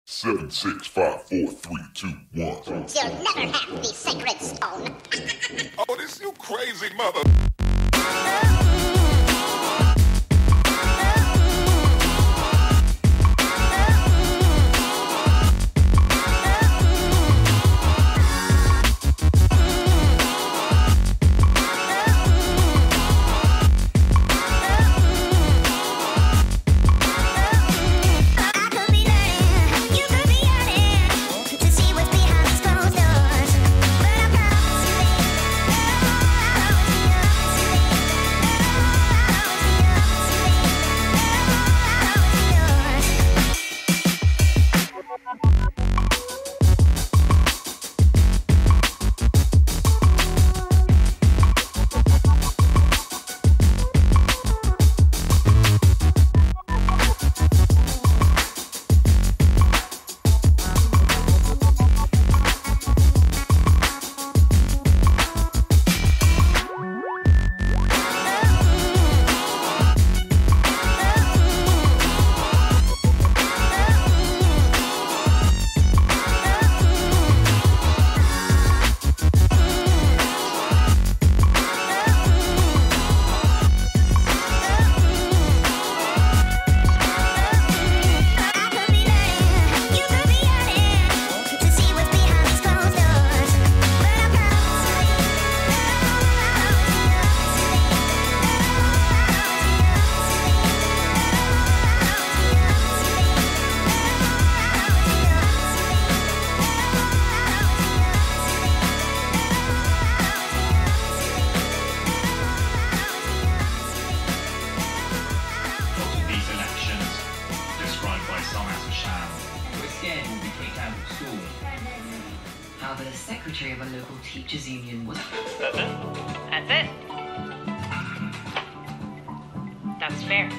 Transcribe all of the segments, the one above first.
7, 6, 5, 4, 3, 2, 1. You'll never have the sacred stone. Oh, this you crazy mother. How the secretary of a local teachers union was. That's it? That's it. That's fair.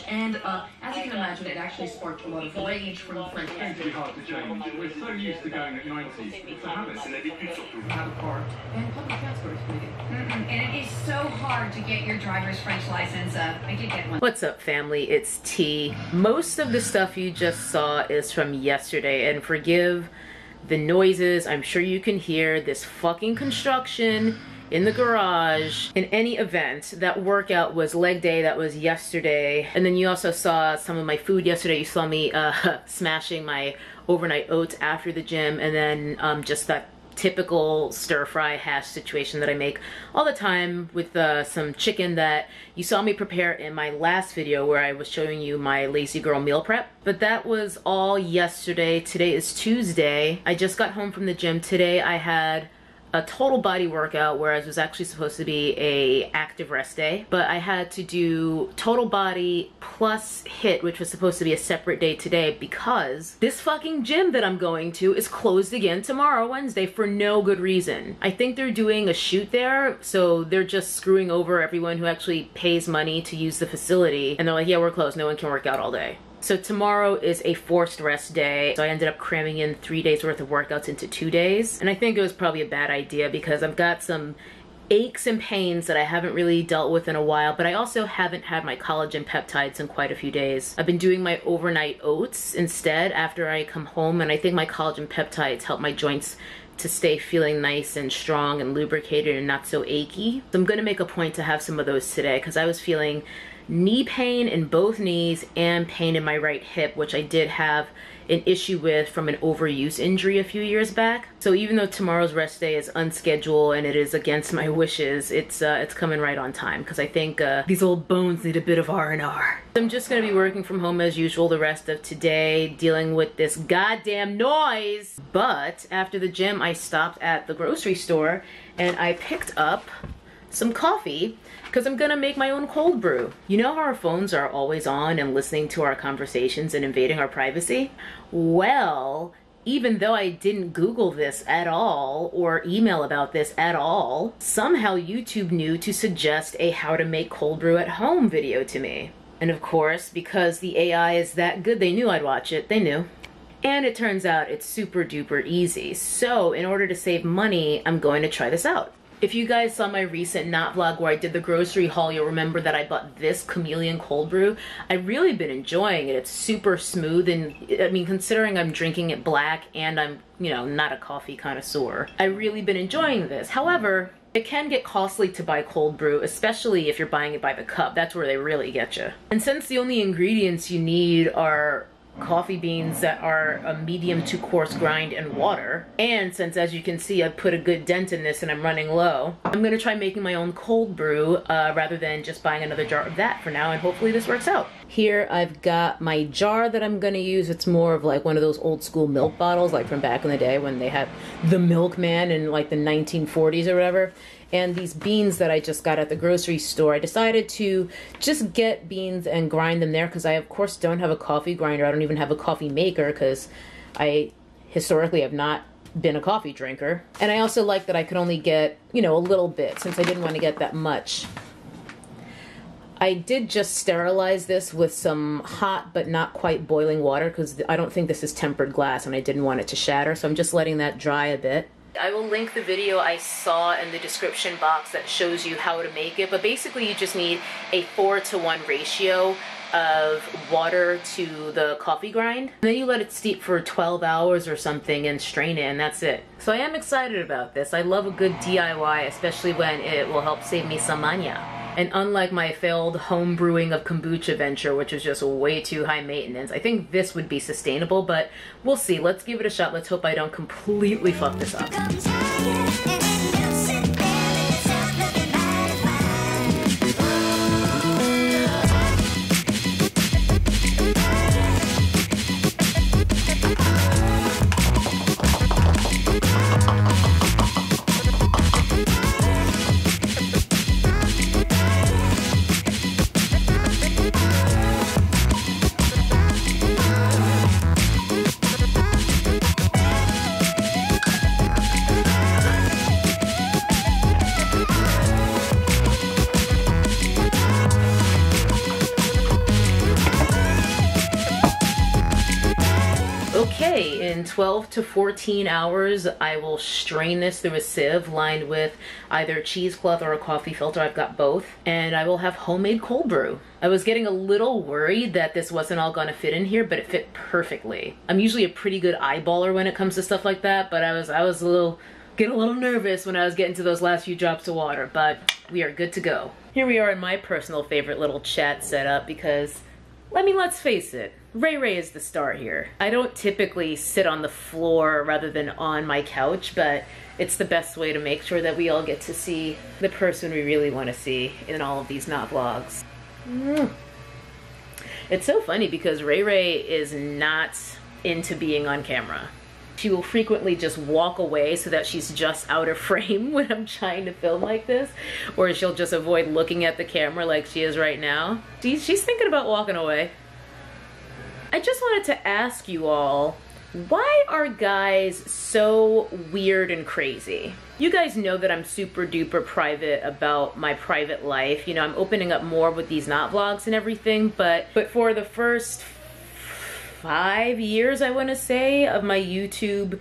And as you can imagine, it actually sparked a lot of rage from French people. It's hard to change. We're so used to going at 90s. It's a habit. Have a car. And public transport is pretty good. And it is so hard to get your driver's French license. I did get one. What's up, family? It's T. Most of the stuff you just saw is from yesterday, and forgive the noises. I'm sure you can hear this fucking construction in the garage. In any event, that workout was leg day. That was yesterday. And then you also saw some of my food yesterday. You saw me smashing my overnight oats after the gym, and then just that typical stir-fry hash situation that I make all the time with some chicken that you saw me prepare in my last video where I was showing you my lazy girl meal prep. But that was all yesterday. Today is Tuesday. I just got home from the gym. Today I had a total body workout, whereas it was actually supposed to be a active rest day, but I had to do total body plus HIIT, which was supposed to be a separate day today because this fucking gym that I'm going to is closed again tomorrow, Wednesday, for no good reason. I think they're doing a shoot there, so they're just screwing over everyone who actually pays money to use the facility, and they're like, yeah, we're closed, no one can work out all day. So tomorrow is a forced rest day, so I ended up cramming in 3 days worth of workouts into 2 days. And I think it was probably a bad idea because I've got some aches and pains that I haven't really dealt with in a while, but I also haven't had my collagen peptides in quite a few days. I've been doing my overnight oats instead after I come home, and I think my collagen peptides help my joints to stay feeling nice and strong and lubricated and not so achy. So I'm gonna make a point to have some of those today because I was feeling knee pain in both knees and pain in my right hip, which I did have an issue with from an overuse injury a few years back. So even though tomorrow's rest day is unscheduled and it is against my wishes, it's coming right on time because I think these old bones need a bit of R&R. I'm just gonna be working from home as usual the rest of today, dealing with this goddamn noise. But after the gym, I stopped at the grocery store and I picked up some coffee because I'm gonna make my own cold brew. You know how our phones are always on and listening to our conversations and invading our privacy? Well, even though I didn't Google this at all or email about this at all, somehow YouTube knew to suggest a how to make cold brew at home video to me. And of course, because the AI is that good, they knew I'd watch it. They knew. And it turns out it's super duper easy. So in order to save money, I'm going to try this out. If you guys saw my recent not vlog where I did the grocery haul, you'll remember that I bought this chameleon cold brew. I've really been enjoying it. It's super smooth, and I mean, considering I'm drinking it black and I'm, you know, not a coffee connoisseur, I've really been enjoying this. However, it can get costly to buy cold brew, especially if you're buying it by the cup. That's where they really get you. And since the only ingredients you need are coffee beans that are a medium to coarse grind and water, and since, as you can see, I put a good dent in this and I'm running low, I'm gonna try making my own cold brew rather than just buying another jar of that for now, and hopefully this works out. Here I've got my jar that I'm gonna use. It's more of like one of those old school milk bottles, like from back in the day when they had the milkman in like the 1940s or whatever. And these beans that I just got at the grocery store, I decided to just get beans and grind them there because I, of course, don't have a coffee grinder. I don't even have a coffee maker because I historically have not been a coffee drinker. And I also like that I could only get, you know, a little bit since I didn't want to get that much. I did just sterilize this with some hot but not quite boiling water because I don't think this is tempered glass and I didn't want it to shatter. So I'm just letting that dry a bit. I will link the video I saw in the description box that shows you how to make it, but basically you just need a 4-to-1 ratio of water to the coffee grind. And then you let it steep for 12 hours or something and strain it, and that's it. So I am excited about this. I love a good DIY, especially when it will help save me some money. And unlike my failed home brewing of kombucha venture, which was just way too high maintenance, I think this would be sustainable, but we'll see. Let's give it a shot. Let's hope I don't completely fuck this up. Okay, in 12 to 14 hours, I will strain this through a sieve lined with either cheesecloth or a coffee filter. I've got both. And I will have homemade cold brew. I was getting a little worried that this wasn't all gonna fit in here, but it fit perfectly. I'm usually a pretty good eyeballer when it comes to stuff like that, but I was getting a little nervous when I was getting to those last few drops of water, but we are good to go. Here we are in my personal favorite little chat setup because, let's face it, RayRay is the star here. I don't typically sit on the floor rather than on my couch, but it's the best way to make sure that we all get to see the person we really want to see in all of these not vlogs. It's so funny because RayRay is not into being on camera. She will frequently just walk away so that she's just out of frame when I'm trying to film like this, or she'll just avoid looking at the camera like she is right now. She's thinking about walking away. I just wanted to ask you all, why are guys so weird and crazy? You guys know that I'm super duper private about my private life. You know, I'm opening up more with these not vlogs and everything, but for the first 5 years, I want to say, of my YouTube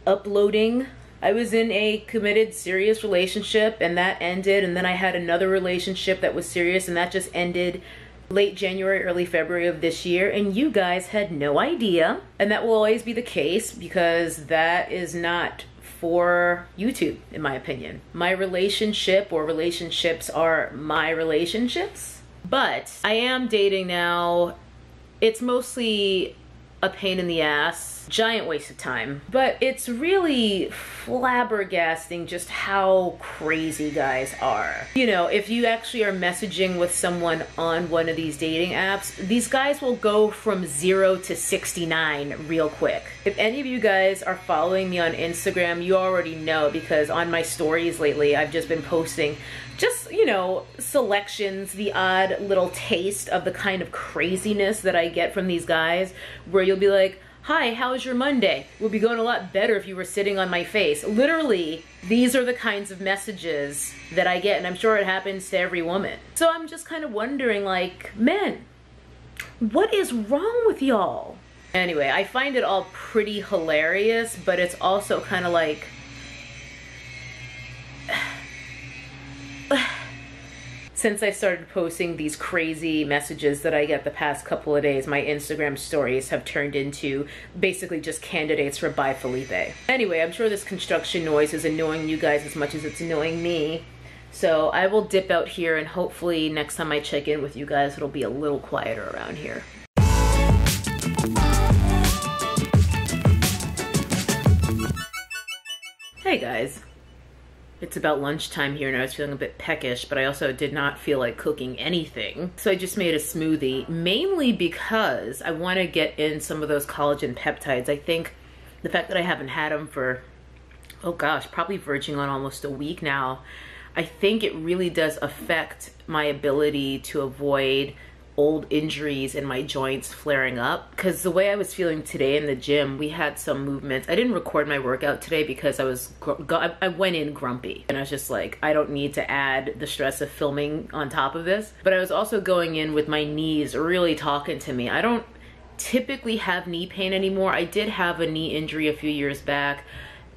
uploading, I was in a committed, serious relationship, and that ended, and then I had another relationship that was serious, and that just ended late January, early February of this year, and you guys had no idea. And that will always be the case because that is not for YouTube, in my opinion. My relationship or relationships are my relationships, but I am dating now. It's mostly a pain in the ass, giant waste of time, but it's really flabbergasting just how crazy guys are. You know, if you actually are messaging with someone on one of these dating apps, these guys will go from 0 to 69 real quick. If any of you guys are following me on Instagram, you already know because on my stories lately, I've just been posting just, you know, selections, the odd little taste of the kind of craziness that I get from these guys, where you'll be like, hi, how's your Monday? Would be going a lot better if you were sitting on my face. Literally, these are the kinds of messages that I get, and I'm sure it happens to every woman. So I'm just kind of wondering, like, men, what is wrong with y'all? Anyway, I find it all pretty hilarious, but it's also kind of like... Since I started posting these crazy messages that I get the past couple of days, my Instagram stories have turned into basically just candidates for Bye Felipe. Anyway, I'm sure this construction noise is annoying you guys as much as it's annoying me. So I will dip out here, and hopefully next time I check in with you guys, it'll be a little quieter around here. Hey guys. It's about lunchtime here and I was feeling a bit peckish, but I also did not feel like cooking anything. So I just made a smoothie, mainly because I want to get in some of those collagen peptides. I think the fact that I haven't had them for, oh gosh, probably verging on almost a week now, I think it really does affect my ability to avoid old injuries in my joints flaring up. Because the way I was feeling today in the gym, we had some movements. I didn't record my workout today because I went in grumpy, and I was just like, I don't need to add the stress of filming on top of this. But I was also going in with my knees really talking to me. I don't typically have knee pain anymore. I did have a knee injury a few years back,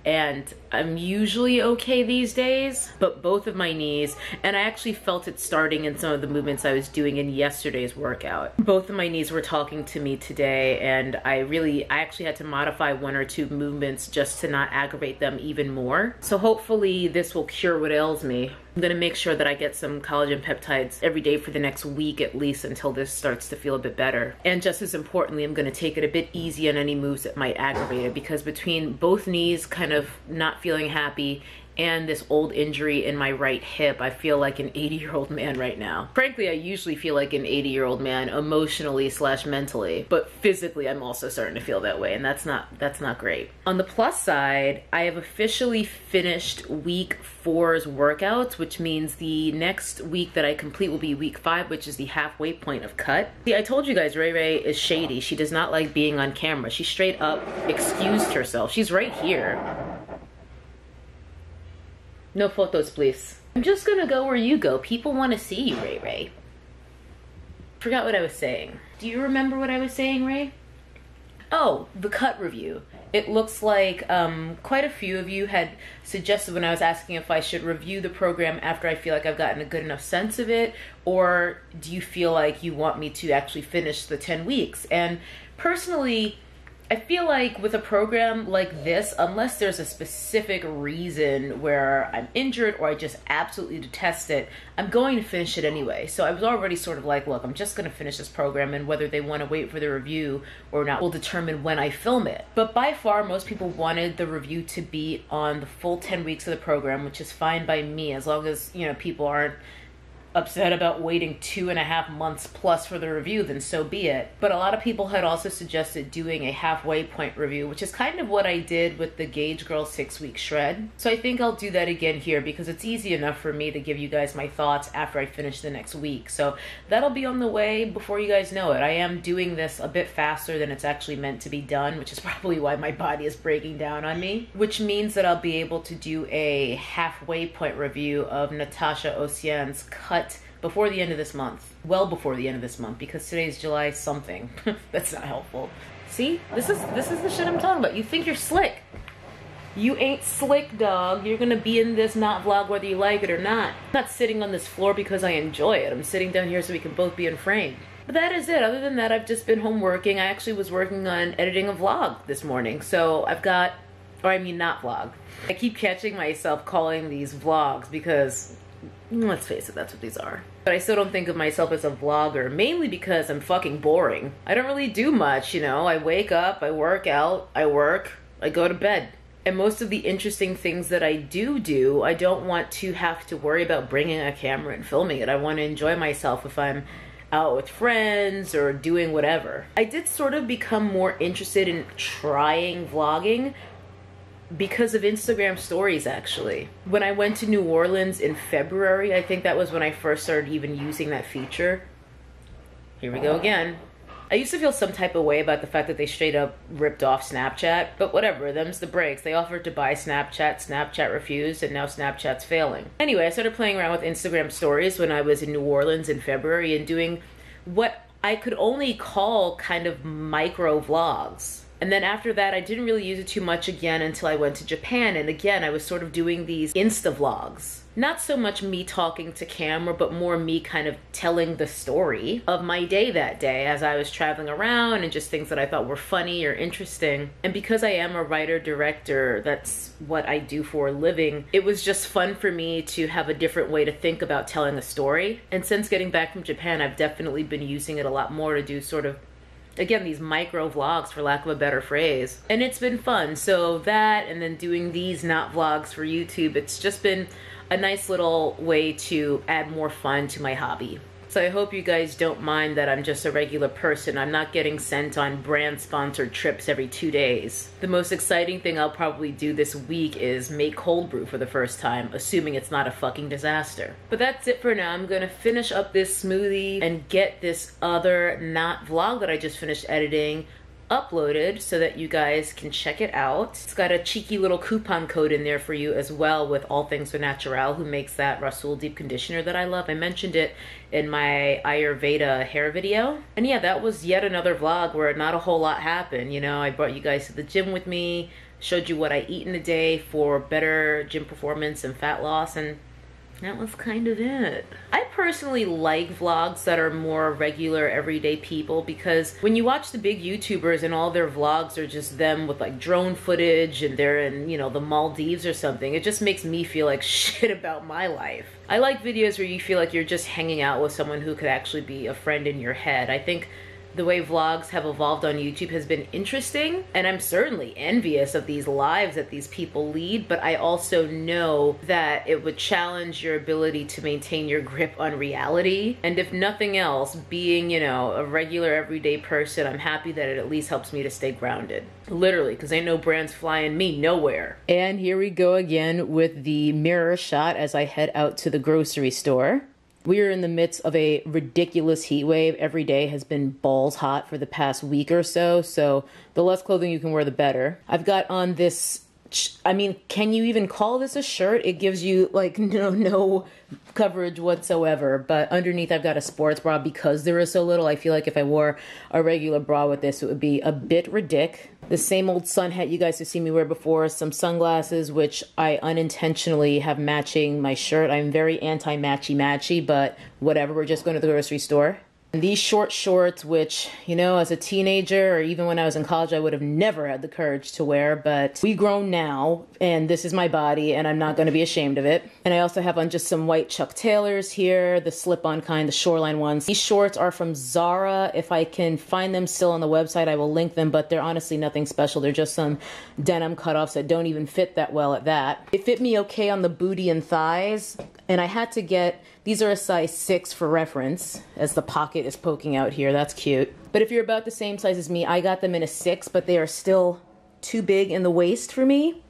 and I'm usually okay these days, but both of my knees, and I actually felt it starting in some of the movements I was doing in yesterday's workout. Both of my knees were talking to me today, and I actually had to modify one or two movements just to not aggravate them even more. So hopefully this will cure what ails me. I'm gonna make sure that I get some collagen peptides every day for the next week at least until this starts to feel a bit better. And just as importantly, I'm gonna take it a bit easy on any moves that might aggravate it, because between both knees kind of not feeling happy and this old injury in my right hip, I feel like an 80-year-old man right now. Frankly, I usually feel like an 80-year-old man emotionally / mentally, but physically I'm also starting to feel that way, and that's not great. On the plus side, I have officially finished week 4's workouts, which means the next week that I complete will be week 5, which is the halfway point of cut. See, I told you guys RayRay is shady. She does not like being on camera. She straight up excused herself. She's right here. No photos, please. I'm just gonna go where you go. People want to see you, RayRay. Forgot what I was saying. Do you remember what I was saying, Ray? Oh, the cut review. It looks like quite a few of you had suggested when I was asking if I should review the program after I feel like I've gotten a good enough sense of it, or do you feel like you want me to actually finish the 10 weeks? And personally, I feel like with a program like this, unless there's a specific reason where I'm injured or I just absolutely detest it, I'm going to finish it anyway. So I was already sort of like, look, I'm just going to finish this program, and whether they want to wait for the review or not will determine when I film it. But by far, most people wanted the review to be on the full 10 weeks of the program, which is fine by me, as long as, you know, people aren't upset about waiting 2.5 months plus for the review, then so be it. But a lot of people had also suggested doing a halfway point review, which is kind of what I did with the Gauge Girl 6-week shred. So I think I'll do that again here, because it's easy enough for me to give you guys my thoughts after I finish the next week. So that'll be on the way before you guys know it. I am doing this a bit faster than it's actually meant to be done, which is probably why my body is breaking down on me, which means that I'll be able to do a halfway point review of Natasha Ocean's cut before the end of this month. Well before the end of this month, because today's July something. That's not helpful. See? This is the shit I'm talking about. You think you're slick. You ain't slick, dog. You're gonna be in this not vlog whether you like it or not. I'm not sitting on this floor because I enjoy it. I'm sitting down here so we can both be in frame. But that is it. Other than that, I've just been home working. I actually was working on editing a vlog this morning. So I've got, or I mean not vlog. I keep catching myself calling these vlogs because, let's face it, that's what these are. But I still don't think of myself as a vlogger, mainly because I'm fucking boring. I don't really do much, you know. I wake up, I work out, I work, I go to bed. And most of the interesting things that I do, I don't want to have to worry about bringing a camera and filming it. I want to enjoy myself if I'm out with friends or doing whatever. I did sort of become more interested in trying vlogging because of Instagram stories, actually. When I went to New Orleans in February, I think that was when I first started even using that feature. Here we go again. I used to feel some type of way about the fact that they straight up ripped off Snapchat, but whatever, them's the breaks. They offered to buy Snapchat, Snapchat refused, and now Snapchat's failing. Anyway, I started playing around with Instagram stories when I was in New Orleans in February and doing what I could only call kind of micro vlogs. And then after that, I didn't really use it too much again until I went to Japan. And again, I was sort of doing these Insta vlogs. Not so much me talking to camera, but more me kind of telling the story of my day that day as I was traveling around and just things that I thought were funny or interesting. And because I am a writer-director, that's what I do for a living, it was just fun for me to have a different way to think about telling a story. And since getting back from Japan, I've definitely been using it a lot more to do sort of, again, these micro vlogs, for lack of a better phrase. And it's been fun. So that, and then doing these not vlogs for YouTube, it's just been a nice little way to add more fun to my hobby. So I hope you guys don't mind that I'm just a regular person. I'm not getting sent on brand sponsored trips every 2 days. The most exciting thing I'll probably do this week is make cold brew for the first time, assuming it's not a fucking disaster. But that's it for now. I'm gonna finish up this smoothie and get this other not vlog that I just finished editing uploaded so that you guys can check it out. It's got a cheeky little coupon code in there for you as well with All Things Au Natural, who makes that Rasul deep conditioner that I love. I mentioned it in my Ayurveda hair video. And yeah, that was yet another vlog where not a whole lot happened. You know, I brought you guys to the gym with me, showed you what I eat in a day for better gym performance and fat loss, and that was kind of it. I personally like vlogs that are more regular, everyday people, because when you watch the big YouTubers and all their vlogs are just them with like drone footage and they're in, you know, the Maldives or something, it just makes me feel like shit about my life. I like videos where you feel like you're just hanging out with someone who could actually be a friend in your head. I think the way vlogs have evolved on YouTube has been interesting, and I'm certainly envious of these lives that these people lead, but I also know that it would challenge your ability to maintain your grip on reality. And if nothing else, being, you know, a regular everyday person, I'm happy that it at least helps me to stay grounded. Literally, because ain't no brands flying me nowhere. And here we go again with the mirror shot as I head out to the grocery store. We are in the midst of a ridiculous heat wave. Every day has been balls hot for the past week or so, so the less clothing you can wear, the better. I've got on this, I mean, can you even call this a shirt? It gives you like no coverage whatsoever, but underneath I've got a sports bra because there is so little. I feel like if I wore a regular bra with this, it would be a bit ridiculous. The same old sun hat you guys have seen me wear before, some sunglasses, which I unintentionally have matching my shirt. I'm very anti-matchy-matchy, but whatever, we're just going to the grocery store. And these short shorts, which, you know, as a teenager or even when I was in college, I would have never had the courage to wear, but we grown now, and this is my body, and I'm not going to be ashamed of it. And I also have on just some white Chuck Taylors here, the slip-on kind, the shoreline ones. These shorts are from Zara. If I can find them still on the website, I will link them, but they're honestly nothing special. They're just some denim cutoffs that don't even fit that well at that. It fit me okay on the booty and thighs, and I had to get, these are a size 6 for reference, as the pocket is poking out here. That's cute. But if you're about the same size as me, I got them in a 6, but they are still too big in the waist for me,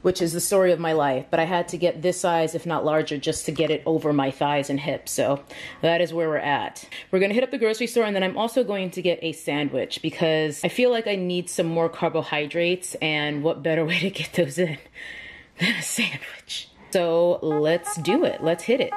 which is the story of my life. But I had to get this size, if not larger, just to get it over my thighs and hips. So that is where we're at. We're gonna hit up the grocery store, and then I'm also going to get a sandwich because I feel like I need some more carbohydrates, and what better way to get those in than a sandwich? So let's do it. Let's hit it.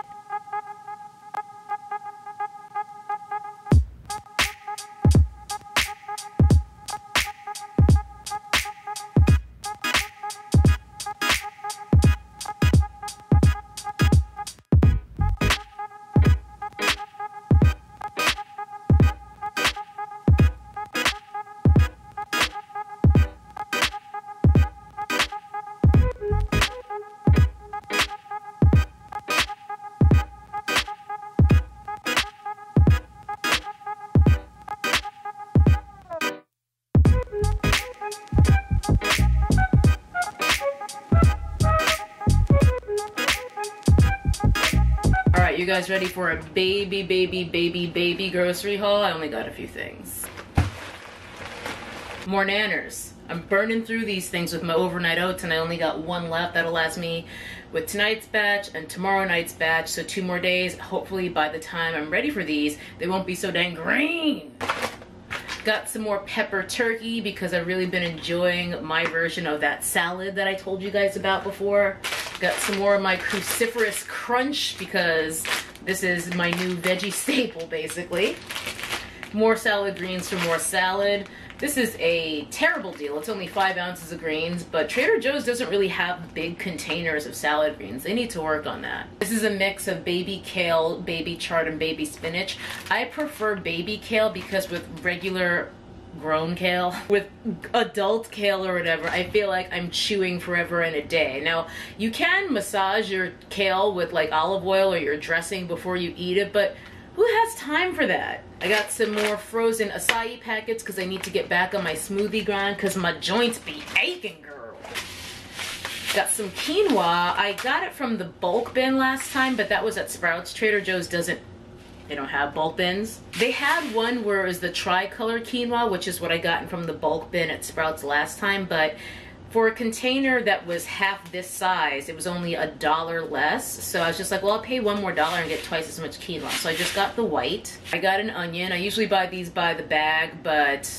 You guys ready for a baby grocery haul? I only got a few things. More nanners. I'm burning through these things with my overnight oats, and I only got one left. That'll last me with tonight's batch and tomorrow night's batch, so 2 more days. Hopefully by the time I'm ready for these, they won't be so dang green. Got some more pepper turkey because I've really been enjoying my version of that salad that I told you guys about before. Got some more of my cruciferous crunch because this is my new veggie staple basically. More salad greens for more salad. This is a terrible deal. It's only 5 ounces of greens, but Trader Joe's doesn't really have big containers of salad greens. They need to work on that. This is a mix of baby kale, baby chard, and baby spinach. I prefer baby kale because with regular grown kale, with adult kale or whatever, I feel like I'm chewing forever and a day. Now, you can massage your kale with like olive oil or your dressing before you eat it, but who has time for that? I got some more frozen acai packets because I need to get back on my smoothie grind because my joints be aching, girl. Got some quinoa. I got it from the bulk bin last time, but that was at Sprouts. Trader Joe's doesn't, they don't have bulk bins. They had one where it was the tricolor quinoa, which is what I got from the bulk bin at Sprouts last time, but for a container that was half this size, it was only $1 less. So I was just like, well, I'll pay $1 more and get twice as much quinoa. So I just got the white. I got an onion. I usually buy these by the bag, but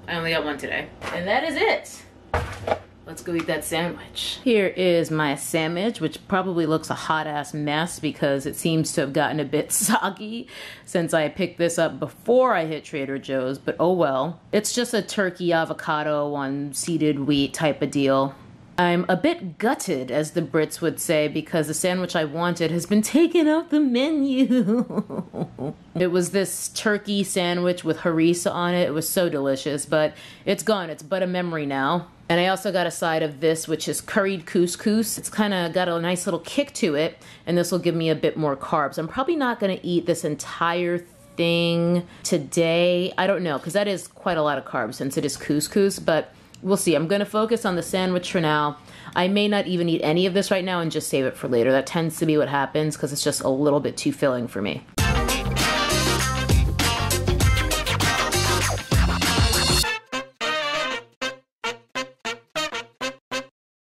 I only got one today. And that is it. Let's go eat that sandwich. Here is my sandwich, which probably looks a hot ass mess because it seems to have gotten a bit soggy since I picked this up before I hit Trader Joe's, but oh well. It's just a turkey avocado on seeded wheat type of deal. I'm a bit gutted, as the Brits would say, because the sandwich I wanted has been taken off the menu. It was this turkey sandwich with harissa on it. It was so delicious, but it's gone. It's but a memory now. And I also got a side of this, which is curried couscous. It's kind of got a nice little kick to it, and this will give me a bit more carbs. I'm probably not going to eat this entire thing today. I don't know, because that is quite a lot of carbs since it is couscous, but we'll see. I'm going to focus on the sandwich for now. I may not even eat any of this right now and just save it for later. That tends to be what happens because it's just a little bit too filling for me.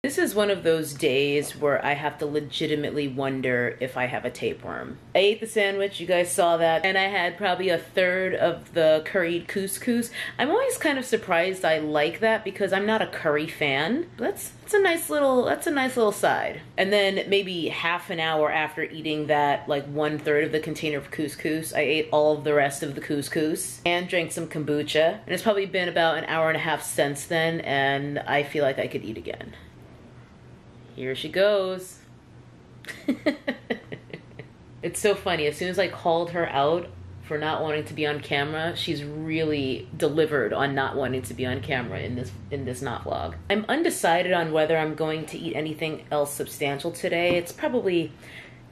This is one of those days where I have to legitimately wonder if I have a tapeworm. I ate the sandwich, you guys saw that, and I had probably a third of the curried couscous. I'm always kind of surprised I like that because I'm not a curry fan. That's a nice little side. And then maybe half an hour after eating that, like 1/3 of the container of couscous, I ate all of the rest of the couscous and drank some kombucha. And it's probably been about an hour and a half since then, and I feel like I could eat again. Here she goes. It's so funny. As soon as I called her out for not wanting to be on camera, she's really delivered on not wanting to be on camera in this not vlog. I'm undecided on whether I'm going to eat anything else substantial today. It's probably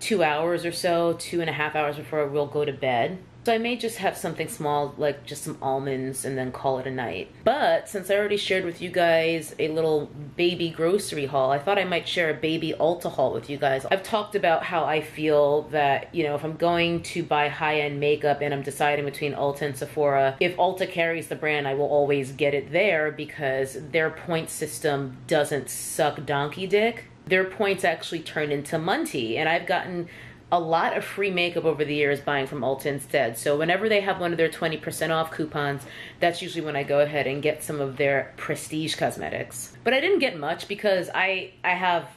2 hours or so, 2.5 hours before I will go to bed. So I may just have something small, like just some almonds, and then call it a night. But since I already shared with you guys a little baby grocery haul, I thought I might share a baby Ulta haul with you guys. I've talked about how I feel that, you know, if I'm going to buy high-end makeup and I'm deciding between Ulta and Sephora, if Ulta carries the brand, I will always get it there because their point system doesn't suck donkey dick. Their points actually turn into Munty, and I've gotten a lot of free makeup over the years buying from Ulta instead. So whenever they have one of their 20% off coupons, that's usually when I go ahead and get some of their prestige cosmetics. But I didn't get much because I have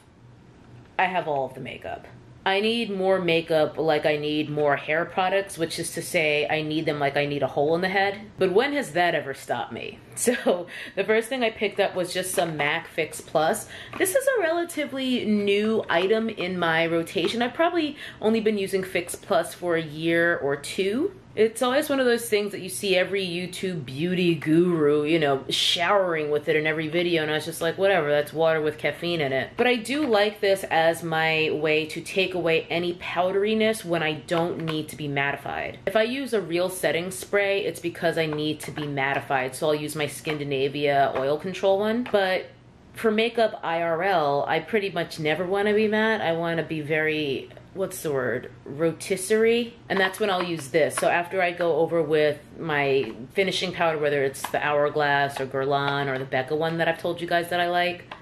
all of the makeup. I need more makeup like I need more hair products, which is to say I need them like I need a hole in the head. But when has that ever stopped me? So the first thing I picked up was just some MAC Fix Plus. This is a relatively new item in my rotation. I've probably only been using Fix Plus for a year or two. It's always one of those things that you see every YouTube beauty guru, you know, showering with it in every video, and I was just like, whatever, that's water with caffeine in it. But I do like this as my way to take away any powderiness when I don't need to be mattified. If I use a real setting spray, it's because I need to be mattified, so I'll use my Skindinavia oil control one. But for makeup IRL, I pretty much never want to be matte. I want to be very, what's the word, rotisserie, and that's when I'll use this. So after I go over with my finishing powder, whether it's the Hourglass or Guerlain or the Becca one that I've told you guys that I like,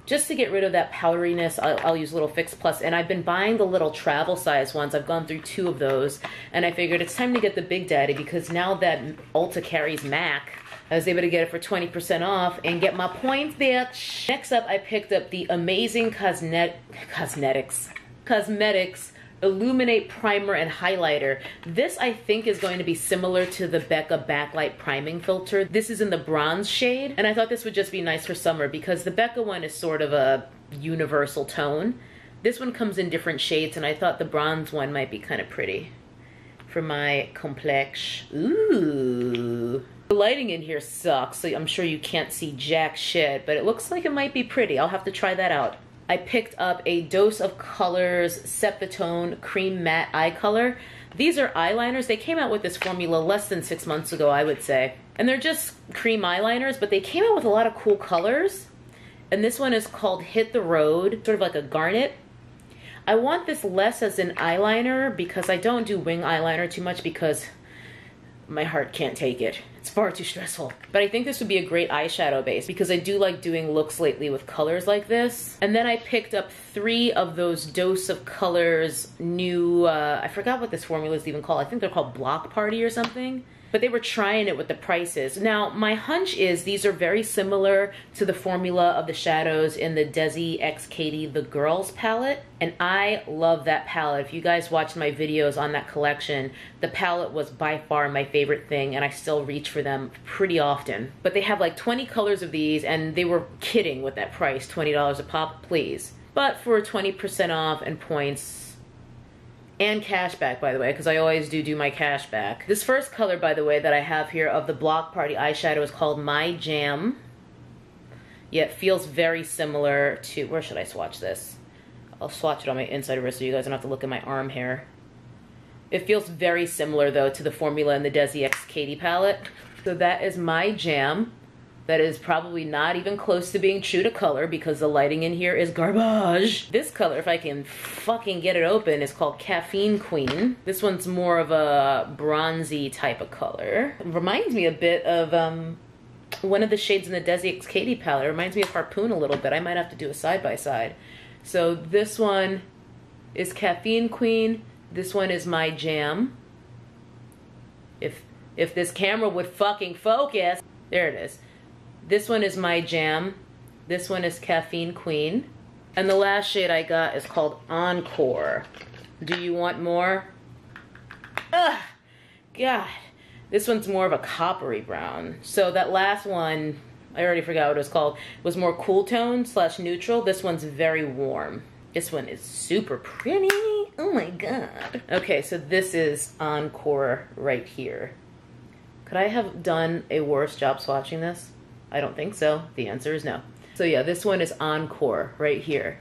just to get rid of that powderiness, I'll use a little Fix Plus. And I've been buying the little travel size ones. I've gone through 2 of those, and I figured it's time to get the Big Daddy because now that Ulta carries MAC, I was able to get it for 20% off and get my points, bitch. Next up, I picked up the amazing Cosmetics Illuminate Primer and Highlighter. This I think is going to be similar to the Becca Backlight Priming Filter. This is in the bronze shade, and I thought this would just be nice for summer because the Becca one is sort of a universal tone. This one comes in different shades, and I thought the bronze one might be kind of pretty for my complex. Ooh. The lighting in here sucks, so I'm sure you can't see jack shit, but it looks like it might be pretty. I'll have to try that out. I picked up a Dose of Colors Set the Tone Cream Matte Eye Color. These are eyeliners. They came out with this formula less than 6 months ago, I would say. And they're just cream eyeliners, but they came out with a lot of cool colors. And this one is called Hit the Road, sort of like a garnet. I want this less as an eyeliner because I don't do wing eyeliner too much because my heart can't take it. It's far too stressful. But I think this would be a great eyeshadow base because I do like doing looks lately with colors like this. And then I picked up 3 of those Dose of Colors new, I forgot what this formula is even called. I think they're called Block Party or something. But they were trying it with the prices. Now, my hunch is these are very similar to the formula of the shadows in the Desi x Katy The Girls palette. And I love that palette. If you guys watched my videos on that collection, the palette was by far my favorite thing, and I still reach for them pretty often. But they have like 20 colors of these, and they were kidding with that price, $20 a pop, please. But for 20% off and points, and cash back, by the way, because I always do my cash back. This first color, by the way, that I have here of the Block Party eyeshadow is called My Jam. Yeah, it feels very similar to, where should I swatch this? I'll swatch it on my inside wrist so you guys don't have to look at my arm hair. It feels very similar, though, to the formula in the Desi x Katy palette. So that is My Jam. That is probably not even close to being true to color because the lighting in here is garbage. This color, if I can fucking get it open, is called Caffeine Queen. This one's more of a bronzy type of color. It reminds me a bit of one of the shades in the Desi x Katy palette. It reminds me of Harpoon a little bit. I might have to do a side-by-side. So this one is Caffeine Queen. This one is My Jam. If this camera would fucking focus. There it is. This one is My Jam. This one is Caffeine Queen. And the last shade I got is called Encore. Do you want more? Ugh, God. This one's more of a coppery brown. So that last one, I already forgot what it was called, was more cool tone / neutral. This one's very warm. This one is super pretty. Oh my God. Okay, so this is Encore right here. Could I have done a worse job swatching this? I don't think so. The answer is no. So yeah, this one is Encore right here.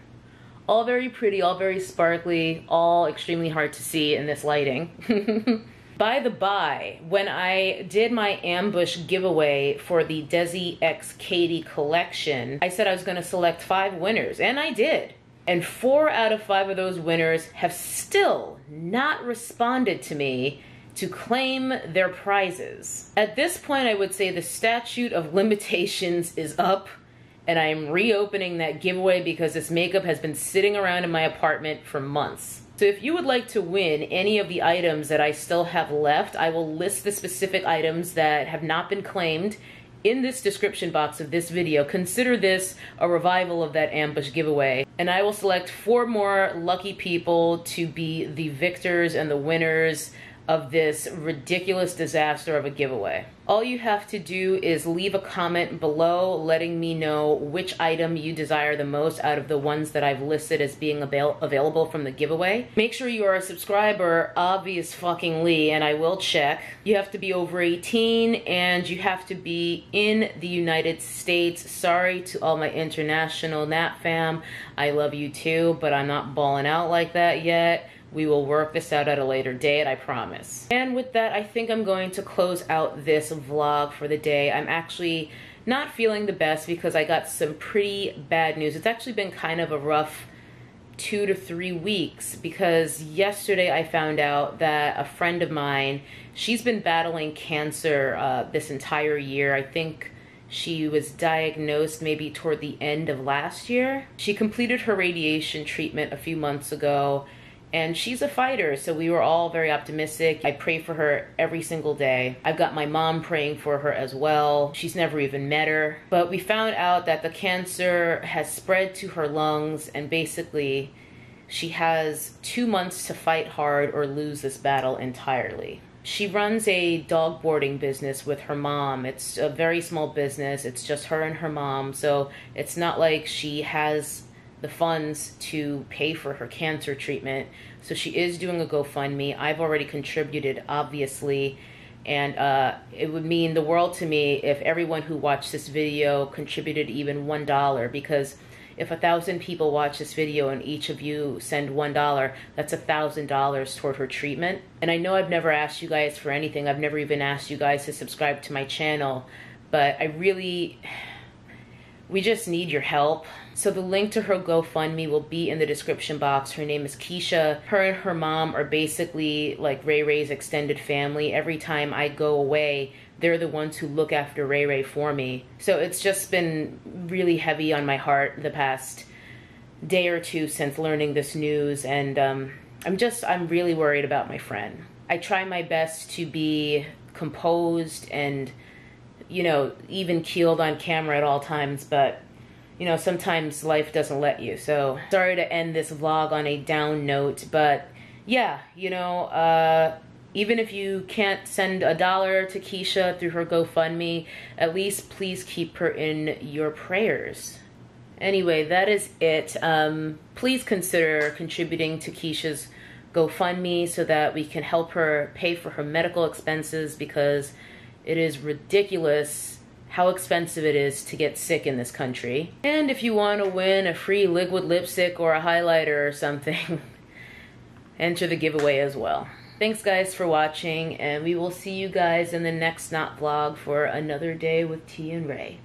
All very pretty, all very sparkly, all extremely hard to see in this lighting. By the by, when I did my ambush giveaway for the Desi x Katy collection, I said I was going to select 5 winners, and I did. And 4 out of 5 of those winners have still not responded to me to claim their prizes. At this point, I would say the statute of limitations is up, and I am reopening that giveaway because this makeup has been sitting around in my apartment for months. So if you would like to win any of the items that I still have left, I will list the specific items that have not been claimed in this description box of this video. Consider this a revival of that ambush giveaway. And I will select 4 more lucky people to be the victors and the winners of this ridiculous disaster of a giveaway. All you have to do is leave a comment below letting me know which item you desire the most out of the ones that I've listed as being available from the giveaway. Make sure you are a subscriber, obvious fuckingly, and I will check. You have to be over 18 and you have to be in the United States. Sorry to all my international Nat fam. I love you too, but I'm not balling out like that yet. We will work this out at a later date, I promise. And with that, I think I'm going to close out this vlog for the day. I'm actually not feeling the best because I got some pretty bad news. It's actually been kind of a rough 2 to 3 weeks because yesterday I found out that a friend of mine, she's been battling cancer this entire year. I think she was diagnosed maybe toward the end of last year. She completed her radiation treatment a few months ago, and she's a fighter, so we were all very optimistic. I pray for her every single day. I've got my mom praying for her as well. She's never even met her. But we found out that the cancer has spread to her lungs, and basically she has 2 months to fight hard or lose this battle entirely. She runs a dog boarding business with her mom. It's a very small business. It's just her and her mom. So it's not like she has the funds to pay for her cancer treatment. So she is doing a GoFundMe. I've already contributed, obviously. And it would mean the world to me if everyone who watched this video contributed even $1, because if 1,000 people watch this video and each of you send $1, that's $1,000 toward her treatment. And I know I've never asked you guys for anything. I've never even asked you guys to subscribe to my channel, but we just need your help. So the link to her GoFundMe will be in the description box. Her name is Keisha. Her and her mom are basically like RayRay's extended family. Every time I go away, they're the ones who look after RayRay for me. So it's just been really heavy on my heart the past day or two since learning this news. And I'm really worried about my friend. I try my best to be composed and, you know, even keeled on camera at all times, but you know, sometimes life doesn't let you. So sorry to end this vlog on a down note, but yeah, you know, even if you can't send $1 to Keisha through her GoFundMe, at least please keep her in your prayers. Anyway, that is it. Please consider contributing to Keisha's GoFundMe so that we can help her pay for her medical expenses, because it is ridiculous how expensive it is to get sick in this country. And if you want to win a free liquid lipstick or a highlighter or something, enter the giveaway as well. Thanks guys for watching, and we will see you guys in the next Not vlog for another day with T and Ray.